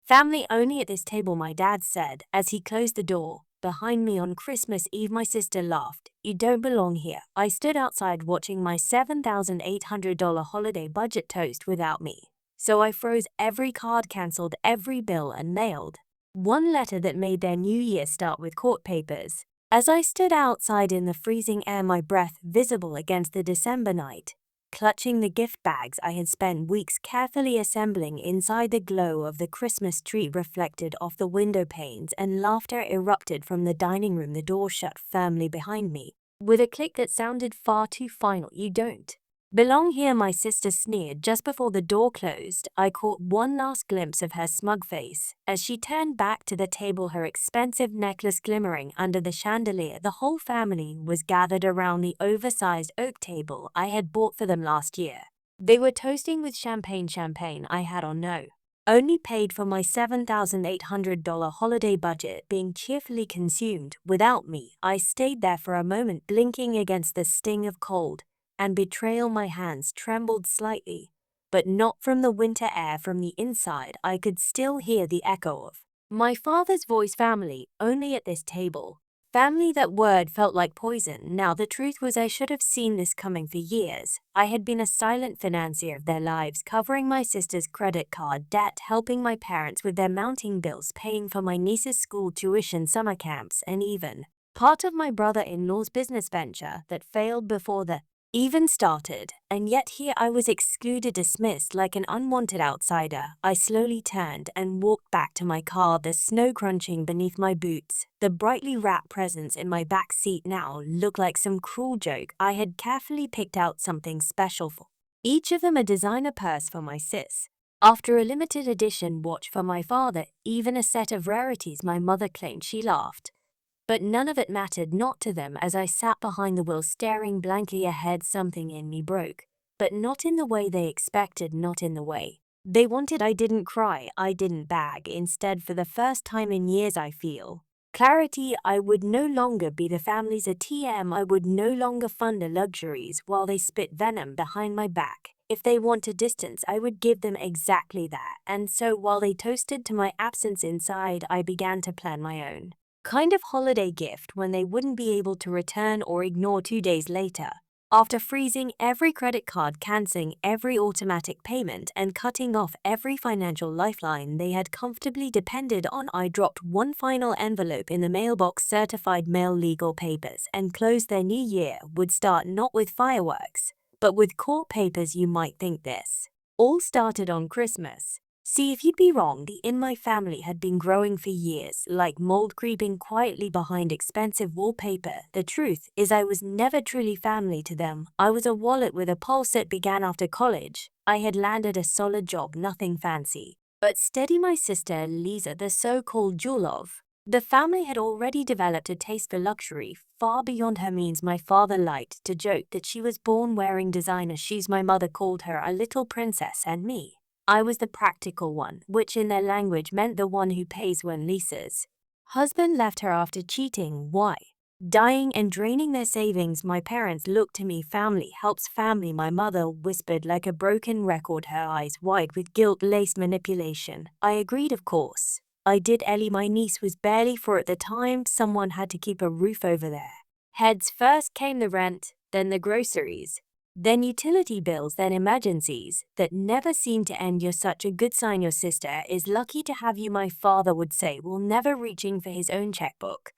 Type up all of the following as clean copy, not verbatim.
Family only at this table, my dad said as he closed the door. Behind me on Christmas Eve, my sister laughed. You don't belong here. I stood outside watching my $7,800 holiday budget toast without me. So I froze every card, cancelled every bill, and mailed one letter that made their new year start with court papers. As I stood outside in the freezing air, my breath visible against the December night, clutching the gift bags I had spent weeks carefully assembling inside the glow of the Christmas tree reflected off the window panes, and laughter erupted from the dining room. The door shut firmly behind me, with a click that sounded far too final. You don't belong here, my sister sneered just before the door closed. I caught one last glimpse of her smug face as she turned back to the table, her expensive necklace glimmering under the chandelier. The whole family was gathered around the oversized oak table I had bought for them last year. They were toasting with champagne I had on no. Only paid for my $7,800 holiday budget being cheerfully consumed without me. I stayed there for a moment, blinking against the sting of cold and betrayal. My hands trembled slightly, but not from the winter air. From the inside, I could still hear the echo of my father's voice. Family only at this table. Family, that word felt like poison. Now the truth was, I should have seen this coming for years. I had been a silent financier of their lives, covering my sister's credit card debt, helping my parents with their mounting bills, paying for my niece's school tuition, summer camps, and even part of my brother-in-law's business venture that failed before the even started. And yet here I was, excluded, dismissed like an unwanted outsider. I slowly turned and walked back to my car, the snow crunching beneath my boots. The brightly wrapped presents in my back seat now looked like some cruel joke. I had carefully picked out something special for each of them: a designer purse for my sis, after a limited edition watch for my father, even a set of rarities my mother claimed. She laughed, but none of it mattered, not to them. As I sat behind the wheel staring blankly ahead, something in me broke, but not in the way they expected, not in the way they wanted. I didn't cry, I didn't beg. Instead, for the first time in years, I feel clarity. I would no longer be the family's ATM. I would no longer fund their luxuries while they spit venom behind my back. If they wanted distance, I would give them exactly that. And so while they toasted to my absence inside, I began to plan my own kind of holiday gift when they wouldn't be able to return or ignore. 2 days later, after freezing every credit card, canceling every automatic payment, and cutting off every financial lifeline they had comfortably depended on, I dropped one final envelope in the mailbox, certified mail, legal papers, and closed. Their new year would start not with fireworks, but with court papers. You might think this all started on Christmas. See, if you'd be wrong, the in my family had been growing for years, like mold creeping quietly behind expensive wallpaper. The truth is, I was never truly family to them. I was a wallet with a pulse that began after college. I had landed a solid job, nothing fancy, but steady. My sister, Lisa, the so-called jewel of the family, had already developed a taste for luxury far beyond her means. My father liked to joke that she was born wearing designer shoes. My mother called her a little princess, and me, I was the practical one, which in their language meant the one who pays when Lisa's husband left her after cheating, why, dying, and draining their savings. My parents looked to me. Family helps family, my mother whispered like a broken record, her eyes wide with guilt-laced manipulation. I agreed, of course. I did. Ellie, my niece, was barely 4 at the time. Someone had to keep a roof over their heads. First came the rent, then the groceries, then utility bills, then emergencies that never seemed to end. You're such a good sign. Your sister is lucky to have you, my father would say, while never reaching for his own checkbook.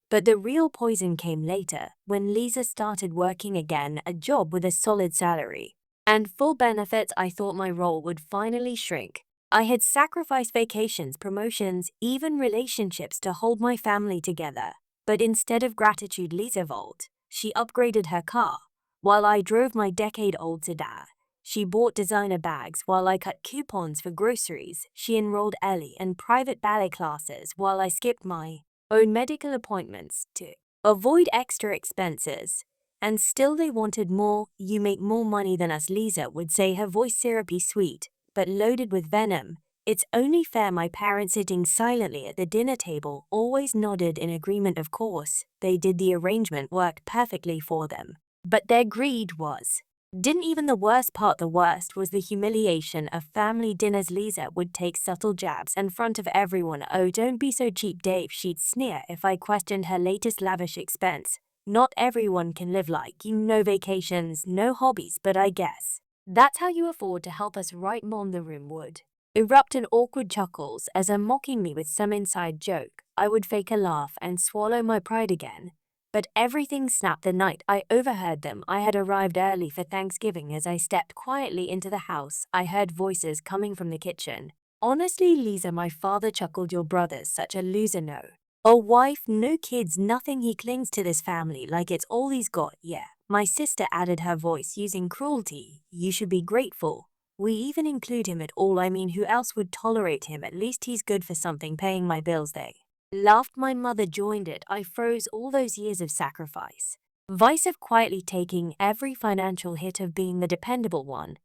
But the real poison came later, when Lisa started working again, a job with a solid salary and full benefits. I thought my role would finally shrink. I had sacrificed vacations, promotions, even relationships to hold my family together. But instead of gratitude, Lisa Volt, she upgraded her car. While I drove my decade-old sedan, she bought designer bags. While I cut coupons for groceries, she enrolled Ellie in private ballet classes while I skipped my own medical appointments to avoid extra expenses. And still they wanted more. You make more money than us, Lisa would say, her voice syrupy sweet, but loaded with venom. It's only fair. My parents, sitting silently at the dinner table, always nodded in agreement. Of course, they did. The arrangement worked perfectly for them. But their greed was Didn't even the worst part. The worst was the humiliation of family dinners. Lisa would take subtle jabs in front of everyone. "Oh, don't be so cheap, Dave," she'd sneer if I questioned her latest lavish expense. "Not everyone can live like you. No vacations, no hobbies, but I guess that's how you afford to help us, right, Mom?" The room would erupt in awkward chuckles as I'm mocking me with some inside joke. I would fake a laugh and swallow my pride again. But everything snapped the night I overheard them. I had arrived early for Thanksgiving. As I stepped quietly into the house, I heard voices coming from the kitchen. "Honestly, Lisa," my father chuckled, "your brother's such a loser. No. A wife, no kids, nothing. He clings to this family like it's all he's got." "Yeah," my sister added, her voice using cruelty. "You should be grateful. We even include him at all. I mean, who else would tolerate him? At least he's good for something, paying my bills." They laughed. My mother joined it. I froze. All those years of sacrifice. Vice of quietly taking every financial hit, of being the dependable one.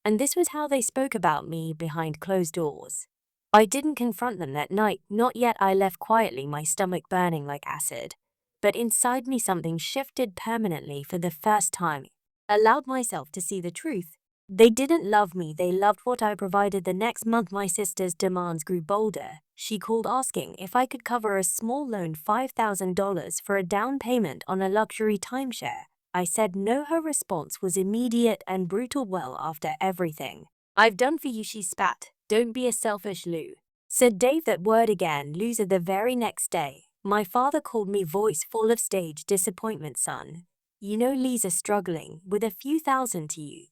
And this was how they spoke about me behind closed doors. I didn't confront them that night, not yet. I left quietly, my stomach burning like acid. But inside me something shifted permanently. For the first time, I allowed myself to see the truth. They didn't love me, they loved what I provided. The next month my sister's demands grew bolder. She called asking if I could cover a small loan, $5,000 for a down payment on a luxury timeshare. I said no. Her response was immediate and brutal. "Well, after everything I've done for you," she spat. "Don't be a selfish Lou," said Dave. That word again, loser. The very next day, my father called me, voice full of stage disappointment. "Son, you know Lisa's struggling with a few thousand to you.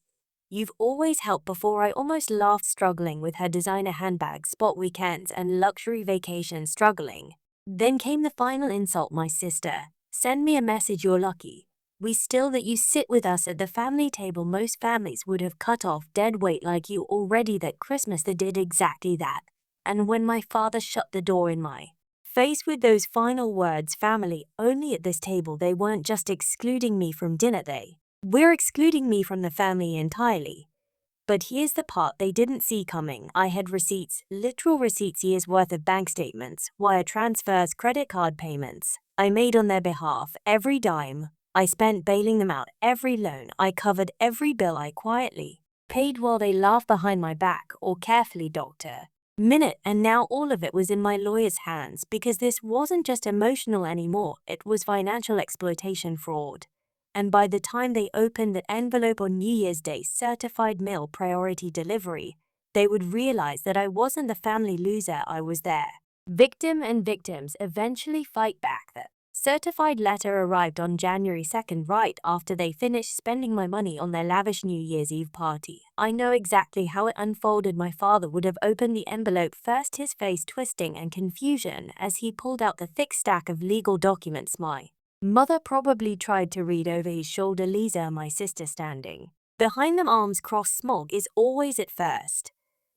You've always helped before." I almost laughed. "Struggling with her designer handbags, spot weekends, and luxury vacations. Struggling." Then came the final insult. My sister, "Send me a message. You're lucky we still that you sit with us at the family table. Most families would have cut off dead weight like you already." That Christmas they did exactly that. And when my father shut the door in my face with those final words, "Family only at this table," they weren't just excluding me from dinner, they were excluding me from the family entirely. But here's the part they didn't see coming. I had receipts, literal receipts, years worth of bank statements, wire transfers, credit card payments I made on their behalf. Every dime I spent bailing them out, every loan I covered, every bill I quietly paid while they laughed behind my back, or carefully, Dr. Minute. And now all of it was in my lawyer's hands, because this wasn't just emotional anymore, it was financial exploitation, fraud. And by the time they opened that envelope on New Year's Day, certified mail priority delivery, they would realize that I wasn't the family loser. I was their victim, and victims eventually fight back. The certified letter arrived on January 2nd, right after they finished spending my money on their lavish New Year's Eve party. I know exactly how it unfolded. My father would have opened the envelope first, his face twisting in confusion as he pulled out the thick stack of legal documents. My mother probably tried to read over his shoulder. Lisa, my sister, standing behind them, arms crossed. Smog is always at first.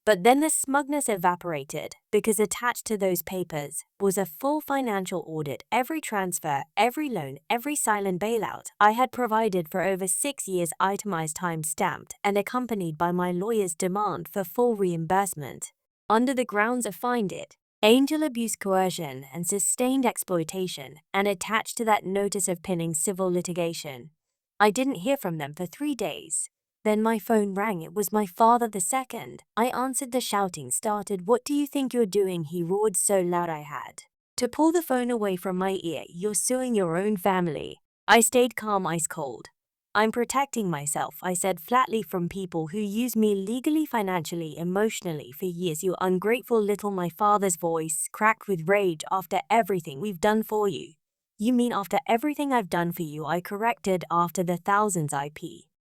But then the smugness evaporated, because attached to those papers was a full financial audit. Every transfer, every loan, every silent bailout I had provided for over 6 years, itemized, time-stamped, and accompanied by my lawyer's demand for full reimbursement. Under the grounds of find it, angel abuse, coercion, and sustained exploitation, and attached to that notice of pending civil litigation. I didn't hear from them for 3 days. Then my phone rang. It was my father. The second I answered, the shouting started. "What do you think you're doing?" he roared so loud I had to pull the phone away from my ear. "You're suing your own family." I stayed calm, ice cold. "I'm protecting myself," I said flatly, "from people who use me legally, financially, emotionally for years. You ungrateful little—" My father's voice cracked with rage. "After everything we've done for you." "You mean after everything I've done for you?" I corrected. "After the thousands I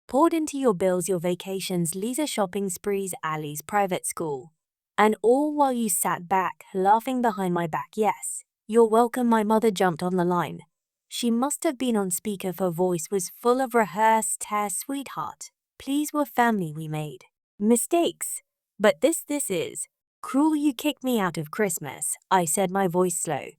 poured into your bills, your vacations, Lisa shopping sprees, Ali's private school. And all while you sat back, laughing behind my back." "Yes, you're welcome." My mother jumped on the line. She must have been on speaker. Her voice was full of rehearsed tears. "Sweetheart, please, we're family. We made mistakes. But this is cruel. You kicked me out of Christmas," I said, my voice slow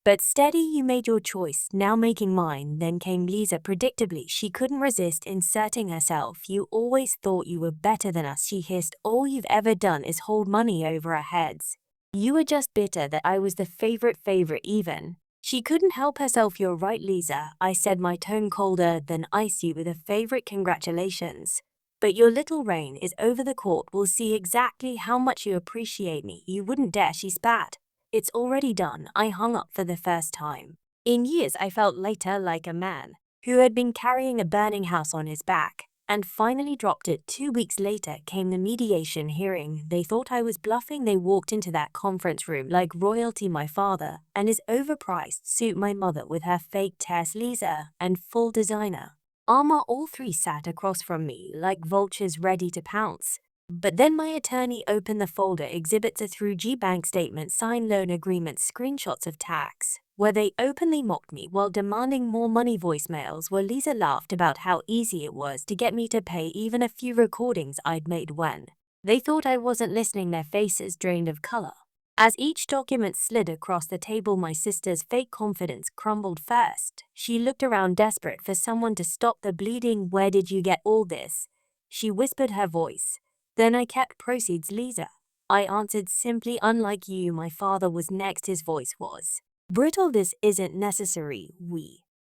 but steady. "You made your choice, now making mine." Then came Lisa. Predictably, she couldn't resist inserting herself. "You always thought you were better than us," she hissed. "All you've ever done is hold money over our heads. You were just bitter that I was the favorite, even She couldn't help herself. You're right, Lisa, I said, my tone colder than ice. You with a favorite congratulations. But your little reign is over. The court will see exactly how much you appreciate me. You wouldn't dare, she spat. It's already done. I hung up for the first time in years. I felt later like a man who had been carrying a burning house on his back and finally dropped it. 2 weeks later came the mediation hearing. They thought I was bluffing. They walked into that conference room like royalty. My father and his overpriced suit, my mother with her fake Tess, Lisa, and full designer armor. All three sat across from me like vultures ready to pounce. But then my attorney opened the folder. Exhibits a through G bank statements, signed loan agreements, screenshots of tax, where they openly mocked me while demanding more money. Voicemails where Lisa laughed about how easy it was to get me to pay even a few recordings I'd made when they thought I wasn't listening. Their faces drained of color as each document slid across the table. My sister's fake confidence crumbled first. She looked around, desperate for someone to stop the bleeding. Where did you get all this? She whispered, her voice. Then I kept proceeds, Lisa. I answered simply, unlike you, my father was next. His voice was brutal. This isn't necessary.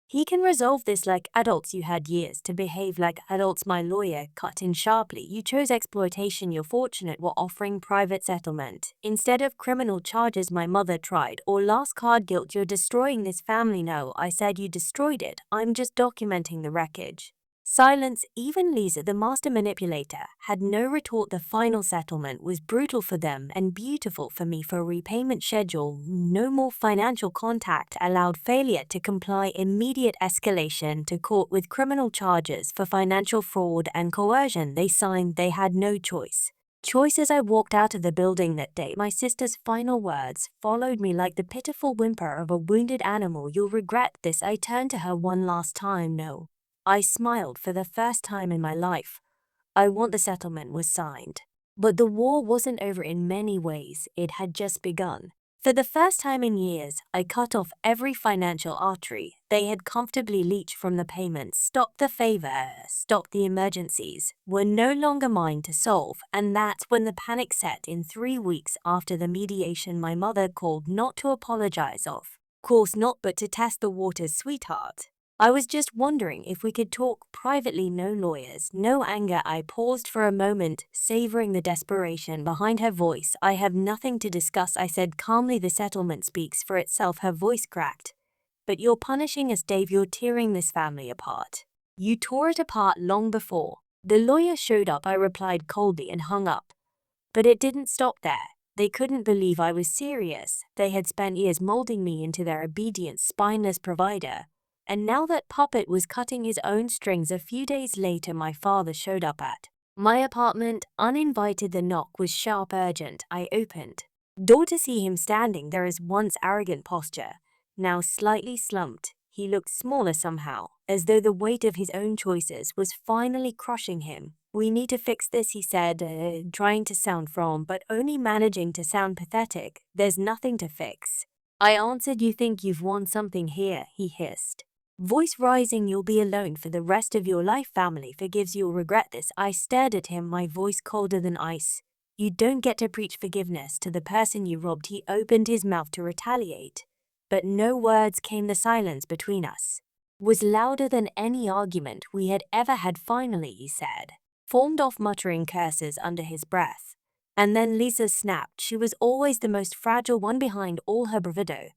He can resolve this like adults. You had years to behave like adults. My lawyer cut in sharply. You chose exploitation. You're fortunate we're offering private settlement instead of criminal charges. My mother tried, or last card, guilt. You're destroying this family. No, I said, you destroyed it. I'm just documenting the wreckage. Silence. Even Lisa, the master manipulator, had no retort. The final settlement was brutal for them and beautiful for me. For repayment schedule, no more financial contact allowed. Failure to comply, immediate escalation to court with criminal charges for financial fraud and coercion. They signed. They had no choice. As I walked out of the building that day, my sister's final words followed me like the pitiful whimper of a wounded animal. You'll regret this. I turned to her one last time. No. I smiled for the first time in my life. I want the settlement was signed. But the war wasn't over. In many ways, it had just begun. For the first time in years, I cut off every financial artery. They had comfortably leached from the payments, stopped the favor, stopped the emergencies, were no longer mine to solve. And that's when the panic set in. 3 weeks after the mediation, my mother called, not to apologize, of course not, but to test the waters. Sweetheart, I was just wondering if we could talk privately. No lawyers, no anger. I paused for a moment, savoring the desperation behind her voice. I have nothing to discuss, I said calmly. The settlement speaks for itself. Her voice cracked. But you're punishing us, Dave. You're tearing this family apart. You tore it apart long before the lawyer showed up. I replied coldly and hung up. But it didn't stop there. They couldn't believe I was serious. They had spent years molding me into their obedient, spineless provider. And now that puppet was cutting his own strings. A few days later, my father showed up at my apartment, uninvited. The knock was sharp, urgent. I opened door to see him standing there, his once arrogant posture now slightly slumped. He looked smaller somehow, as though the weight of his own choices was finally crushing him. We need to fix this, he said, trying to sound firm but only managing to sound pathetic. There's nothing to fix, I answered. You think you've won something here, he hissed, voice rising. You'll be alone for the rest of your life. Family forgives, you'll regret this. I stared at him, my voice colder than ice. You don't get to preach forgiveness to the person you robbed. He opened his mouth to retaliate, but no words came. The silence between us was louder than any argument we had ever had. Finally, he said, formed off muttering curses under his breath. And then Lisa snapped. She was always the most fragile one behind all her bravado.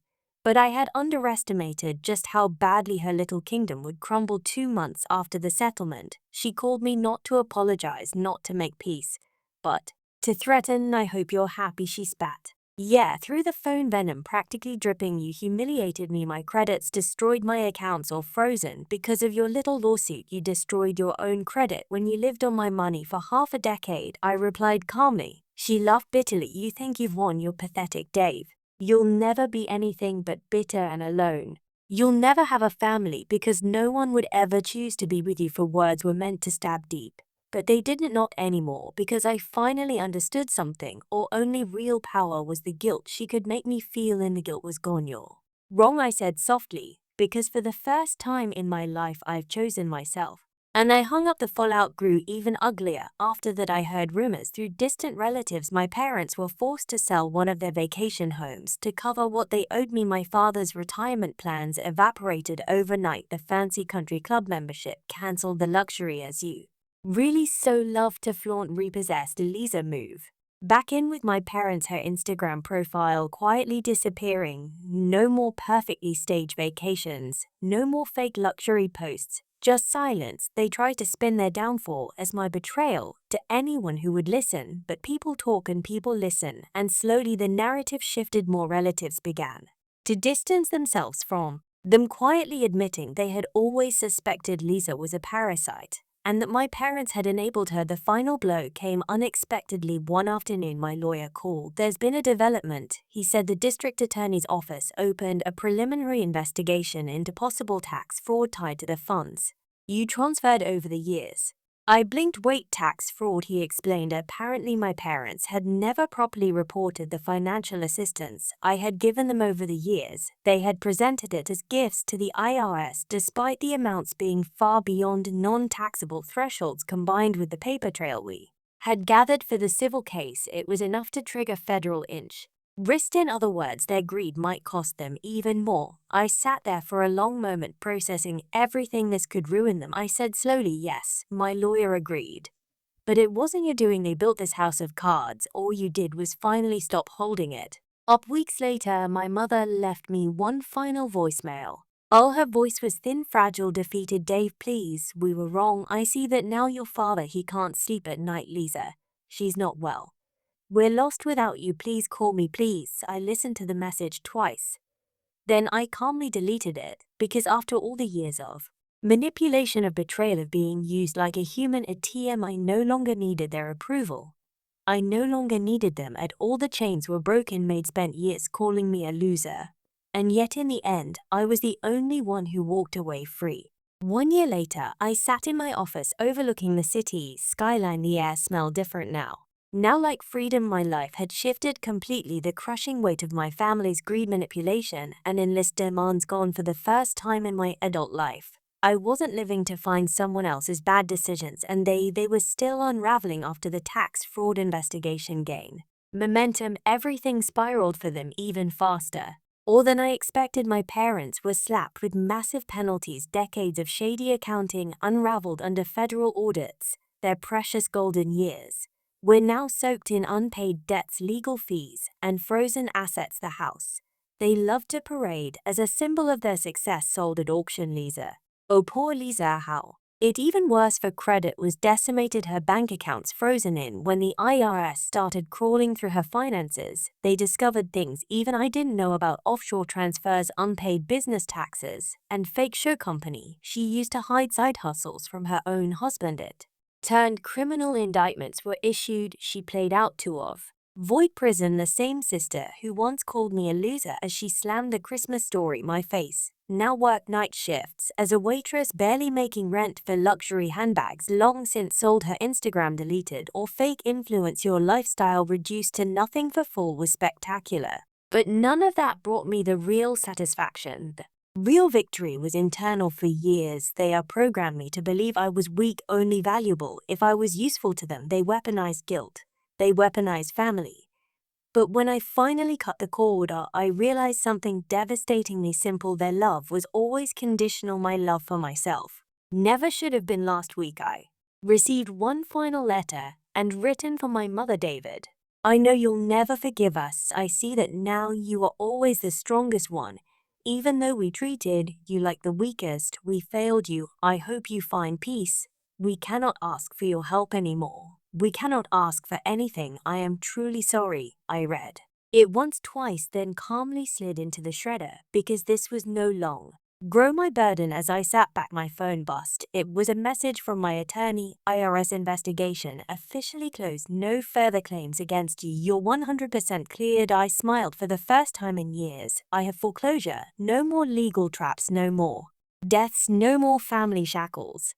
But I had underestimated just how badly her little kingdom would crumble. 2 months after the settlement, she called me, not to apologize, not to make peace, but to threaten. I hope you're happy, she spat. Yeah, through the phone, venom practically dripping. You humiliated me. My credits destroyed, my accounts all frozen. Because of your little lawsuit, you destroyed your own credit when you lived on my money for half a decade, I replied calmly. She laughed bitterly. You think you've won, you're pathetic, Dave. You'll never be anything but bitter and alone. You'll never have a family because no one would ever choose to be with you. For words were meant to stab deep. But they didn't, not anymore, because I finally understood something. Or only real power was the guilt she could make me feel, and the guilt was gone. You're wrong, I said softly, because for the first time in my life I've chosen myself. And I hung up. The fallout grew even uglier. After that, I heard rumors through distant relatives my parents were forced to sell one of their vacation homes to cover what they owed me. My father's retirement plans evaporated overnight. The fancy country club membership cancelled. The luxury as you really so love to flaunt repossessed Lisa move back in with my parents. Her Instagram profile quietly disappearing. No more perfectly staged vacations, no more fake luxury posts, just silence. They tried to spin their downfall as my betrayal to anyone who would listen, but people talk and people listen, and slowly the narrative shifted. More relatives began to distance themselves from them, quietly admitting they had always suspected Lisa was a parasite and that my parents had enabled her. The final blow came unexpectedly one afternoon. My lawyer called. There's been a development, he said. The district attorney's office opened a preliminary investigation into possible tax fraud tied to the funds you transferred over the years. I blinked. Wait, tax fraud, he explained. Apparently my parents had never properly reported the financial assistance I had given them over the years. They had presented it as gifts to the IRS despite the amounts being far beyond non-taxable thresholds. Combined with the paper trail we had gathered for the civil case, it was enough to trigger federal arrest. In other words, their greed might cost them even more. I sat there for a long moment, processing everything. This could ruin them. I said slowly, yes. My lawyer agreed. But it wasn't your doing. They built this house of cards. All you did was finally stop holding it up. Weeks later, my mother left me one final voicemail. Oh, her voice was thin, fragile, defeated. Dave, please, we were wrong. I see that now. Your father, he can't sleep at night. Lisa, she's not well. We're lost without you. Please call me, please. I listened to the message twice. Then I calmly deleted it, because after all the years of manipulation, of betrayal, of being used like a human ATM, I no longer needed their approval. I no longer needed them at all. The chains were broken. They'd spent years calling me a loser. And yet in the end, I was the only one who walked away free. 1 year later, I sat in my office overlooking the city skyline. The air smelled different now. Now, like freedom, my life had shifted completely. The crushing weight of my family's greed, manipulation, and endless demands gone. For the first time in my adult life, I wasn't living to find someone else's bad decisions, and they were still unraveling. After the tax fraud investigation gained momentum, everything spiraled for them even faster. Or than I expected. My parents were slapped with massive penalties. Decades of shady accounting unraveled under federal audits. Their precious golden years were now soaked in unpaid debts, legal fees, and frozen assets. The house they loved to parade as a symbol of their success sold at auction. Lisa, oh poor Lisa, how it even worse for credit was decimated. Her bank accounts frozen in. When the IRS started crawling through her finances, they discovered things even I didn't know about: offshore transfers, unpaid business taxes, and fake show company she used to hide side hustles from her own husband. It turned criminal indictments were issued. She played out 2 of void prison. The same sister who once called me a loser as she slammed The Christmas Story my face now worked night shifts as a waitress, barely making rent, for luxury handbags long since sold. Her Instagram deleted, or fake influence. Your lifestyle reduced to nothing. For full was spectacular, but none of that brought me the real satisfaction. Real victory was internal. For years, they programmed me to believe I was weak, only valuable if I was useful to them. They weaponized guilt. They weaponized family. But when I finally cut the cord, I realized something devastatingly simple. Their love was always conditional. My love for myself never should have been. Last week, I received one final letter, and written from my mother: David, I know you'll never forgive us. I see that now. You are always the strongest one. Even though we treated you like the weakest, we failed you. I hope you find peace. We cannot ask for your help anymore. We cannot ask for anything. I am truly sorry. I read it once, twice, then calmly slid into the shredder, because this was no long grow my burden. As I sat back, my phone buzzed. It was a message from my attorney. IRS investigation officially closed. No further claims against you. You're 100% cleared. I smiled. For the first time in years, I have foreclosure. No more legal traps. No more deaths. No more family shackles.